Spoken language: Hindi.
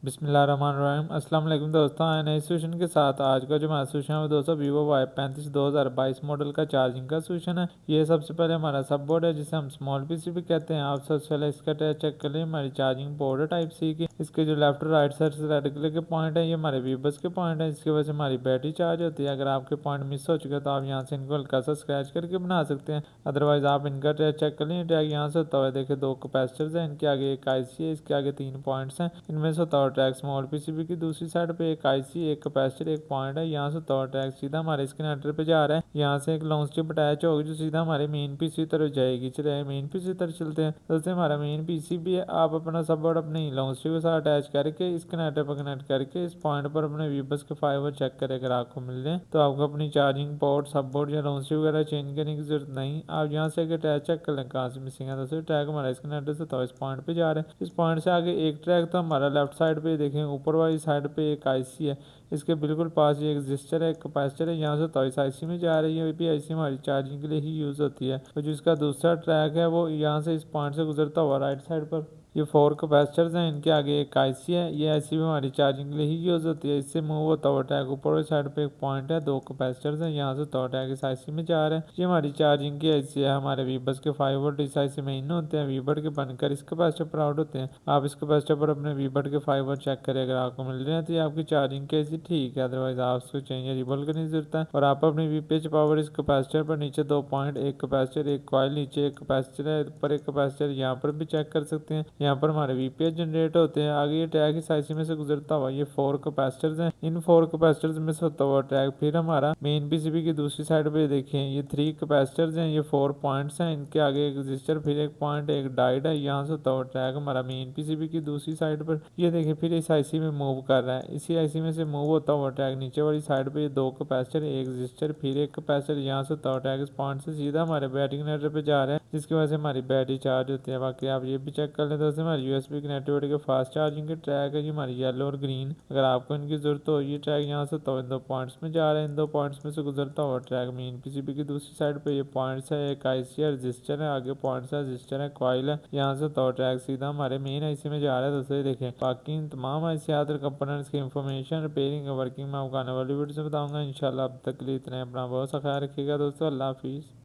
बिस्मिल्लाहिर्रहमानिर्रहीम। अस्सलाम वालेकुम दोस्तों, आए नए सोल्यूशन के साथ। आज का जो हमारा सोल्यूशन है वो दोस्तों वीवो Y35 2022 मॉडल का चार्जिंग का सोल्यूशन है। ये सबसे पहले हमारा सब बोर्ड है जिसे हम स्मॉल पीसी भी कहते हैं। आप सबसे पहले इसका चेक कर लें। हमारी चार्जिंग पोर्ट है टाइप सी की। इसके जो लेफ्ट और राइट साइड से रेड कलर के पॉइंट है ये हमारे वीबस के पॉइंट है। इसकी वजह से हमारी बैटरी चार्ज होती है। अगर आपके पॉइंट मिस हो चुके तो आप यहाँ से इनको हल्का सा स्क्रैच करके बना सकते हैं। अदरवाइज आप इनका चेक कर लें। टैग यहाँ से होता हुआ देखिए, दो कैपेसिटर्स हैं, इनके आगे एक आईसी है, इसके आगे 3 पॉइंट्स हैं। इनमें से होता हुआ ट्रैक स्मॉल पीसीबी की दूसरी साइड पे एक आईसी, एक कैपेसिटर, एक पॉइंट है। यहाँ से होता हुआ ट्रैक सीधा हमारे इसके कनेक्टर पे जा रहा है। यहाँ से एक लॉन्ग स्ट्रिप अटैच होगी जो सीधा हमारे मेन पीसी तरफ जाएगी। चलिए मेन पीसी तरफ चलते हैं। जैसे हमारा मेन पीसी भी है, आप अपना सब बोर्ड अपने लॉन्ग स्ट्रिप के साथ अटैच करके इस कनेक्टर पर कनेक्ट करके इस पॉइंट पर अपने वीबस के फाइबर चेक करें। अगर आपको मिल जाए तो आपको अपनी चार्जिंग पोर्ट, सब बोर्ड या लॉन्ग स्ट्रिप वगैरह चेंज करने की जरूरत नहीं। आप यहाँ से अटैच चेक कर लें कहाँ से मिसिंग है। तो ट्रैक हमारा इस कनेक्टर से तो इस पॉइंट पे जा रहा है। इस पॉइंट से आगे एक ट्रैक तो हमारा लेफ्ट साइड पे देखें, ऊपर वाली साइड पे एक आईसी है। इसके बिल्कुल पास ही एक रजिस्टर है, एक कैपेसिटर है। यहाँ से तो इस आईसी में जा रही है। ये भी आईसी हमारी चार्जिंग के लिए ही यूज़ होती है। और जो इसका दूसरा ट्रैक है वो यहाँ से इस पॉइंट से गुजरता हुआ राइट साइड पर ये 4 कैपेसिटर्स हैं, इनके आगे एक आईसी है। ये आईसी भी हमारी चार्जिंग के लिए ही यूज़ होती है। इससे मूव होता हुआ टैग ऊपर वाली साइड पे एक पॉइंट है, 2 कैपेसिटर्स हैं। यहाँ से तो टैग इस आईसी में जा रहा है। ये हमारी चार्जिंग की आईसी है। हमारे वीबस के 5 वोल्ट इस आईसी में इन होते हैं। वीबट के बनकर इस कैपेसिटर पर आउट होते हैं। आप इस कैपेसिटर पर अपने वीबट के 5 वोल्ट चेक करें। अगर आपको मिल रहे हैं तो ये आपकी चार्जिंग की आईसी ठीक है। अदरवाइज आप उसको चेंज या रिबल करने की जरूरत है। और आप अपनी वीपीएच पावर इस कैपेसिटर पर नीचे 2 पॉइंट, एक कैपेसिटर, एक कॉइल, नीचे एक कैपेसिटर है, ऊपर एक कैपेसिटर, यहाँ पर भी चेक कर सकते हैं। यहाँ पर हमारे वीपीएच जनरेट होते हैं। आगे ये टैग इस आईसी में से गुजरता हुआ ये 4 कैपेसिटर्स हैं। इन 4 कैपेसिटर्स में से होता हुआ टैग फिर हमारा मेन पीसीबी की दूसरी साइड पे देखें, ये 3 कैपेसिटर्स हैं, ये 4 पॉइंट्स हैं। इनके आगे एक रजिस्टर, फिर एक पॉइंट, एक डायोड है। यहाँ से होता हुआ टैग हमारा मेन पीसीबी की दूसरी साइड पर ये देखें फिर इस आईसी में मूव कर रहा है। इसी आईसी में से मूव होता हुआ टैग नीचे वाली साइड पे 2 कैपेसिटर, एक रजिस्टर, फिर एक कैपेसिटर। यहाँ से होता हुआ टैग इस पॉइंट से सीधा हमारे बैटरी कनेक्टर पे जा रहा है, जिसकी वजह से हमारी बैटरी चार्ज होती है। बाकी आप ये भी चेक कर लें दोस्तों, हमारी यूएसबी कनेक्टिविटी के फास्ट चार्जिंग के ट्रैक है, ये हमारी येलो और ग्रीन। अगर आपको इनकी जरूरत हो, ये ट्रैक यहाँ से तो इन 2 पॉइंट्स में जा रहा है। इन 2 पॉइंट्स में से गुजरता हुआ ट्रैक मेन पीसीबी की दूसरी साइड पे ये पॉइंट्स है, एक आईसी है, रजिस्टर है, आगे पॉइंट्स है, रजिस्टर है, कॉइल है। यहाँ से तो ट्रैक सीधा हमारे मेन आईसी में जा रहा है। दोस्तों देखें, बाकी इन तमाम आईसीआत और कंपोनेंट्स की इंफॉर्मेशन रिपेयरिंग और वर्किंग में आपको आने वाली वीडियो से बताऊंगा इंशाल्लाह। अब तक के लिए इतना, अपना बहुत सा ख्याल रखिएगा दोस्तों। अल्लाह हाफिज़।